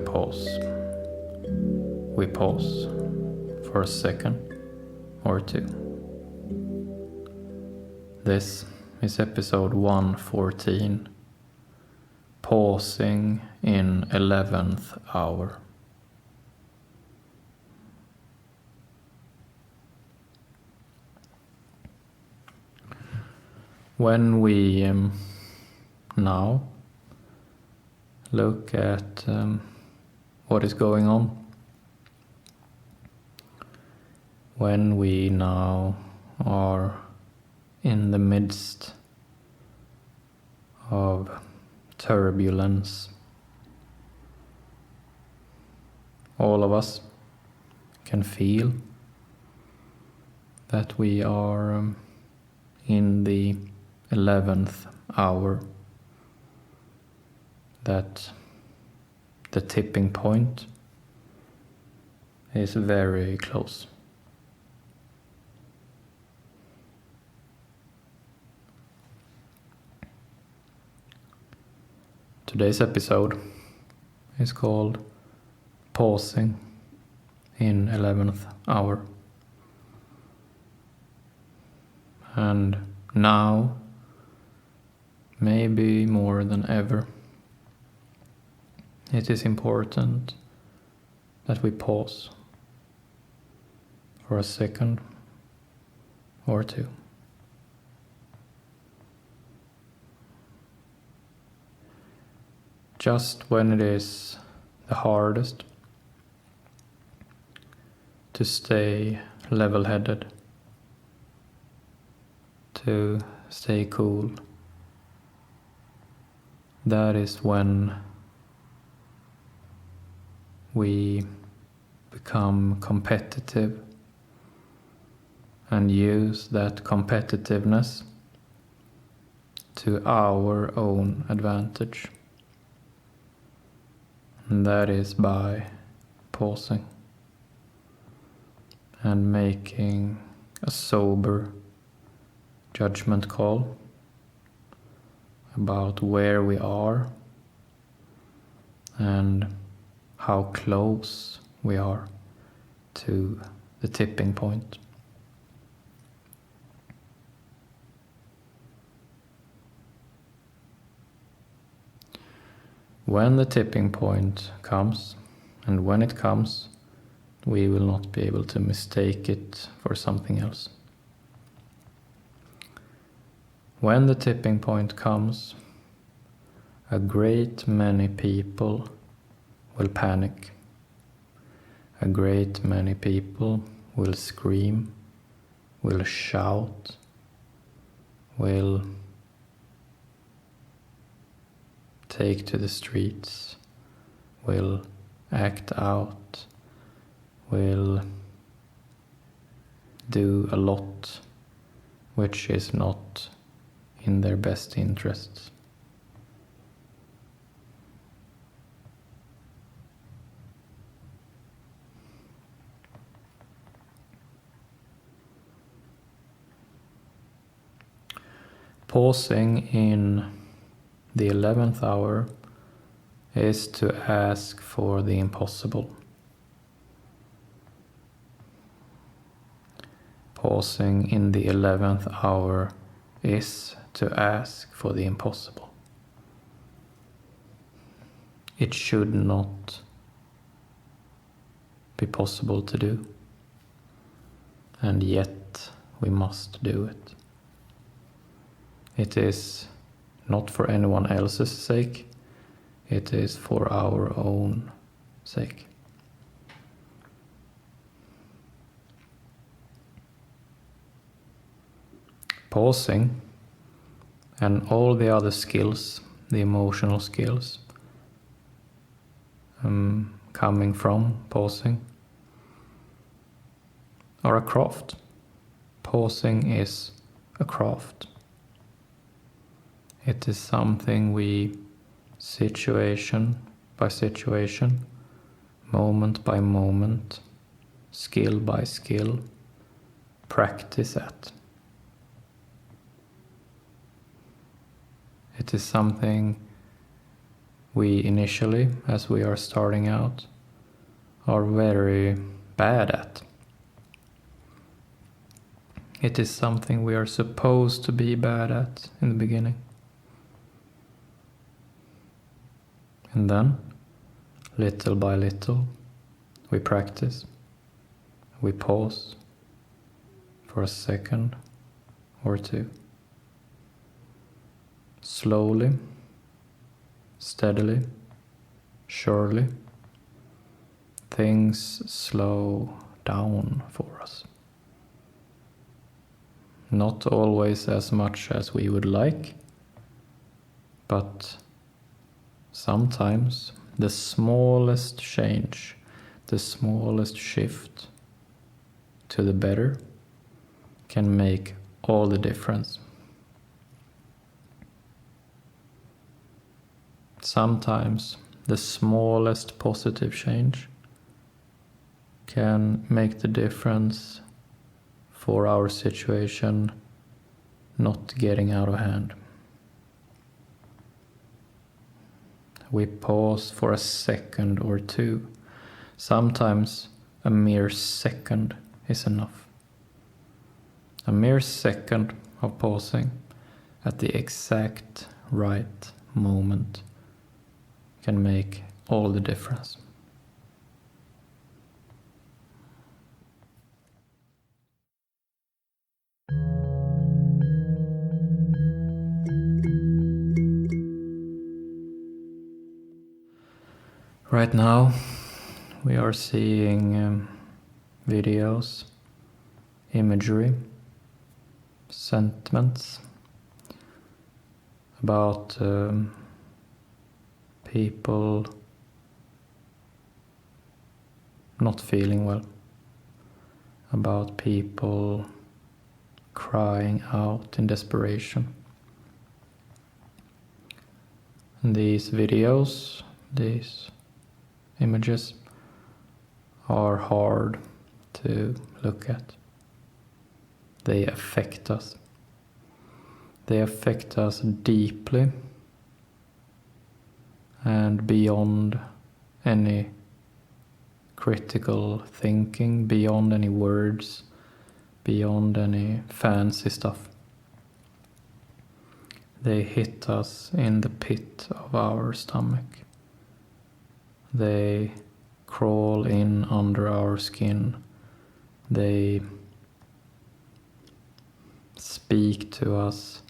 pause. We pause for a second or two. This is episode 114, pausing in 11th hour. When we now look at what is going on, when we now are in the midst of turbulence, all of us can feel that we are in the 11th hour, that the tipping point is very close. Today's episode is called Pausing in 11th Hour. And now, maybe more than ever, it is important that we pause for a second or two. Just when it is the hardest to stay level-headed, to stay cool, that is when we become competitive and use that competitiveness to our own advantage. And that is by pausing and making a sober judgment call about where we are and how close we are to the tipping point. When the tipping point comes, and when it comes, we will not be able to mistake it for something else. When the tipping point comes, a great many people will panic. A great many people will scream, will shout, will take to the streets, will act out, will do a lot which is not in their best interests. Pausing in the 11th hour is to ask for the impossible. Pausing in the 11th hour is to ask for the impossible. It should not be possible to do, and yet we must do it. It is not for anyone else's sake, it is for our own sake. Pausing and all the other skills, the emotional skills, coming from pausing, are a craft. Pausing is a craft. It is something we, situation by situation, moment by moment, skill by skill, practice at. It is something we initially, as we are starting out, are very bad at. It is something we are supposed to be bad at in the beginning. And then, little by little, we practice. We pause for a second or two. Slowly, steadily, surely, things slow down for us. Not always as much as we would like, but sometimes the smallest change, the smallest shift to the better can make all the difference. Sometimes the smallest positive change can make the difference for our situation not getting out of hand. We pause for a second or two. Sometimes a mere second is enough. A mere second of pausing at the exact right moment can make all the difference. Right now, we are seeing videos, imagery, sentiments about people not feeling well, about people crying out in desperation. And these videos, these images are hard to look at. They affect us. They affect us deeply and beyond any critical thinking, beyond any words, beyond any fancy stuff. They hit us in the pit of our stomach. They crawl in under our skin. They speak to us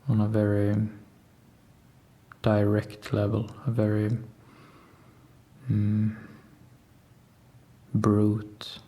on a very direct level, a very brute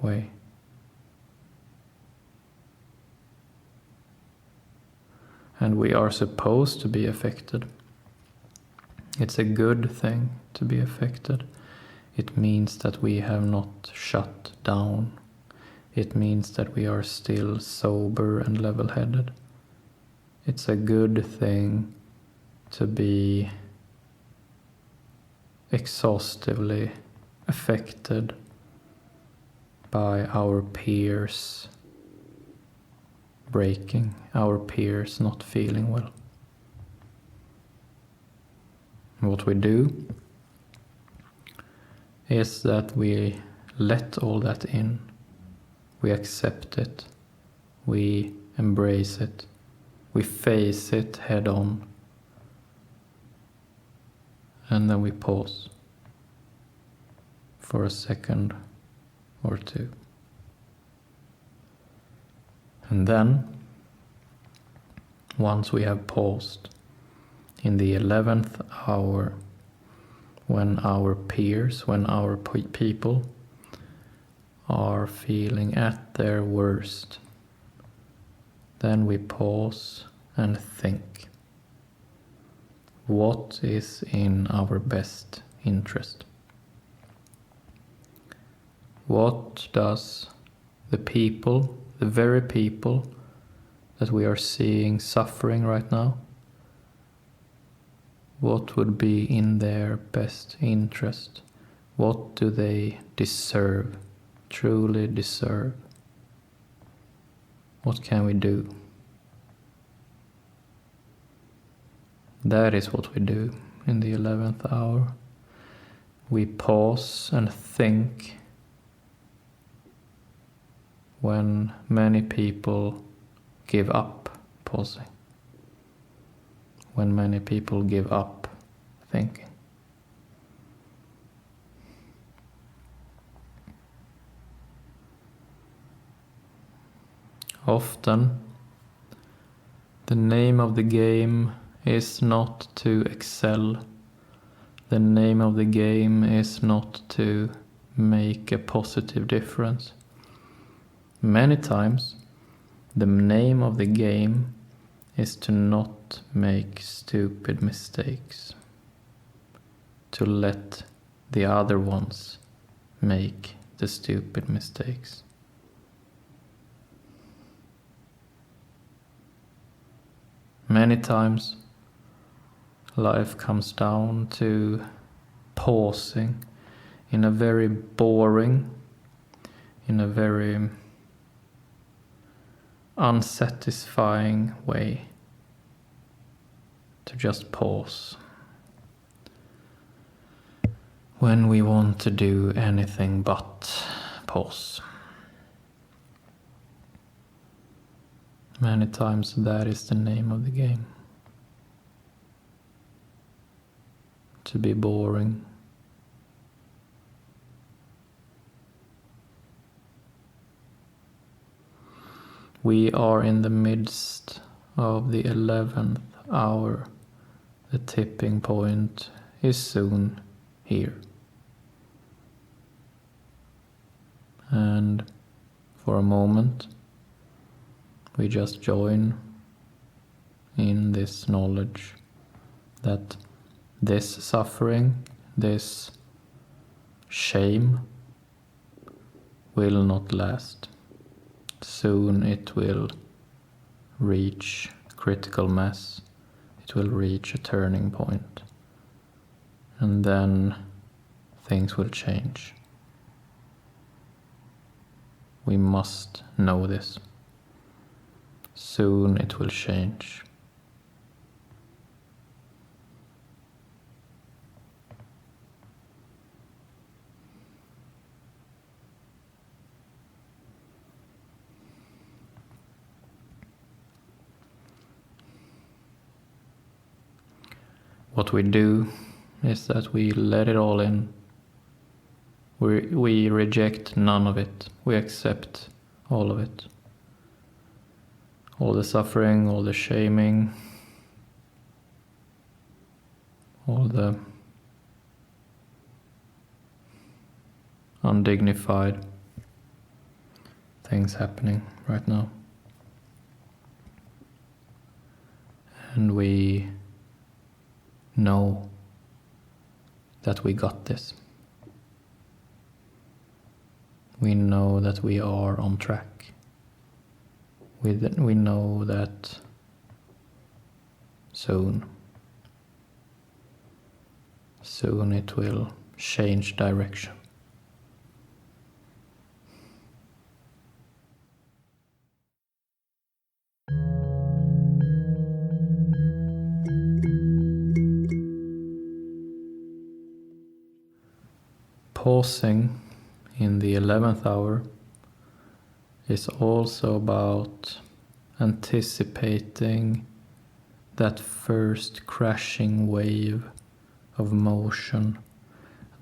way. And we are supposed to be affected. It's a good thing to be affected. It means that we have not shut down. It means that we are still sober and level-headed. It's a good thing to be exhaustively affected by our peers breaking, our peers not feeling well. What we do is that we let all that in. We accept it. We embrace it. We face it head on. And then we pause for a second or two. And then, once we have paused, in the 11th hour, when our peers, when our people are feeling at their worst, then we pause and think. What is in our best interest? What does the people, the very people that we are seeing suffering right now, what would be in their best interest? What do they deserve, truly deserve? What can we do? That is what we do in the 11th hour. We pause and think when many people give up pausing. When many people give up thinking. Often, the name of the game is not to excel. The name of the game is not to make a positive difference. Many times, the name of the game is to not make stupid mistakes. To let the other ones make the stupid mistakes. Many times, life comes down to pausing in a very boring, in a very unsatisfying way. To just pause. When we want to do anything but pause. Many times that is the name of the game. To be boring. We are in the midst of the 11th hour. The tipping point is soon here. And for a moment, we just join in this knowledge that this suffering, this shame will not last. Soon it will reach critical mass. It will reach a turning point. And then things will change. We must know this. Soon it will change. What we do is that we let it all in. We reject none of it. We accept all of it. All the suffering, all the shaming, all the undignified things happening right now. And we know that we got this. We know that we are on track. We know that soon it will change direction. Pausing in the 11th hour is also about anticipating that first crashing wave of motion,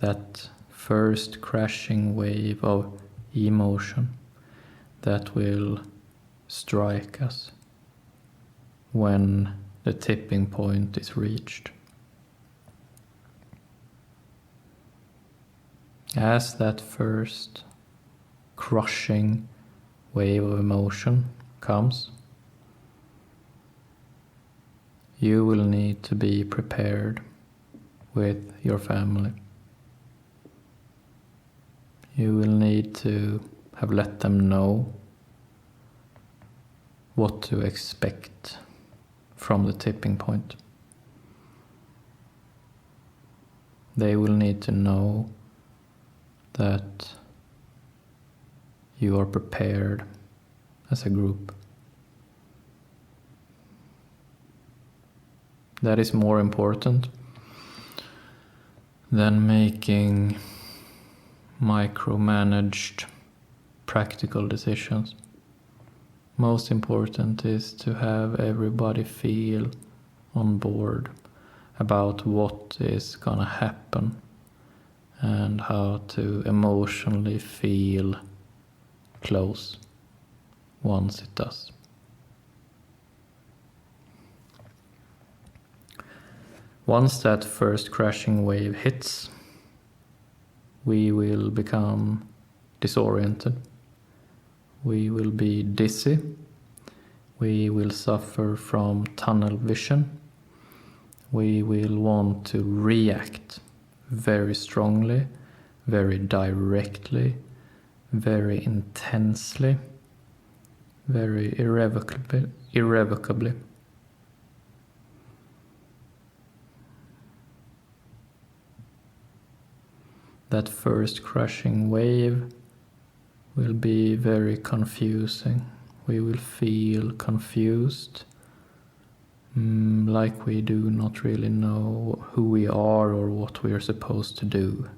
that first crashing wave of emotion that will strike us when the tipping point is reached. As that first crushing wave of emotion comes, you will need to be prepared with your family. You will need to have let them know what to expect from the tipping point. They will need to know that you are prepared as a group. That is more important than making micromanaged practical decisions. Most important is to have everybody feel on board about what is gonna happen and how to emotionally feel close once it does. Once that first crashing wave hits, we will become disoriented. We will be dizzy. We will suffer from tunnel vision. We will want to react very strongly, very directly, very intensely, very irrevocably. That first crashing wave will be very confusing. We will feel confused, like we do not really know who we are or what we are supposed to do.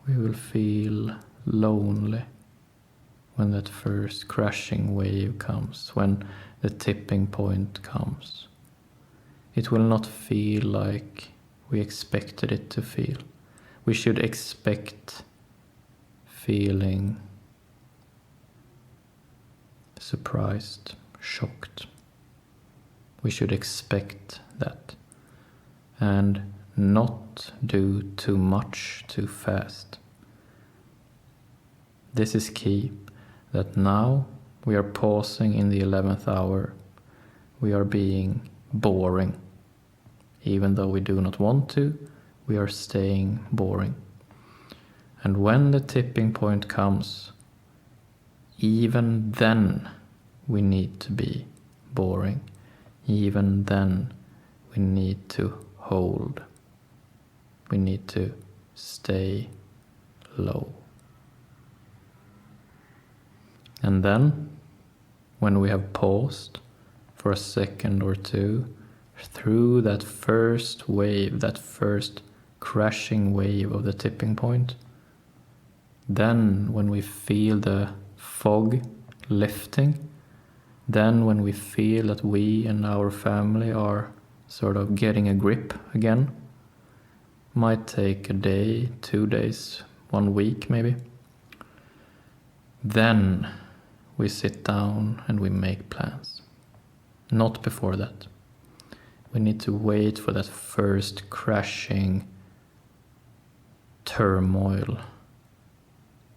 We will feel lonely when that first crashing wave comes, when the tipping point comes. It will not feel like we expected it to feel. We should expect feeling surprised, shocked. We should expect that and not do too much too fast. This is key, that now we are pausing in the 11th hour. We are being boring. Even though we do not want to, we are staying boring. And when the tipping point comes, even then we need to be boring. Even then we need to hold. We need to stay low. And then, when we have paused for a second or two, through that first wave, that first crashing wave of the tipping point, then when we feel the fog lifting, then when we feel that we and our family are sort of getting a grip again, might take a day, 2 days, 1 week maybe, then we sit down and we make plans. Not before that. We need to wait for that first crashing turmoil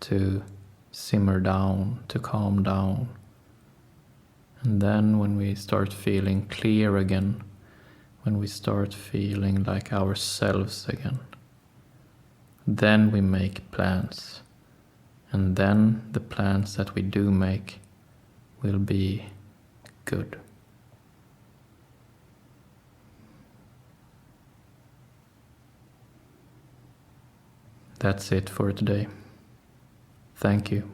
to simmer down, to calm down. And then when we start feeling clear again, when we start feeling like ourselves again, then we make plans. And then the plans that we do make will be good. That's it for today. Thank you.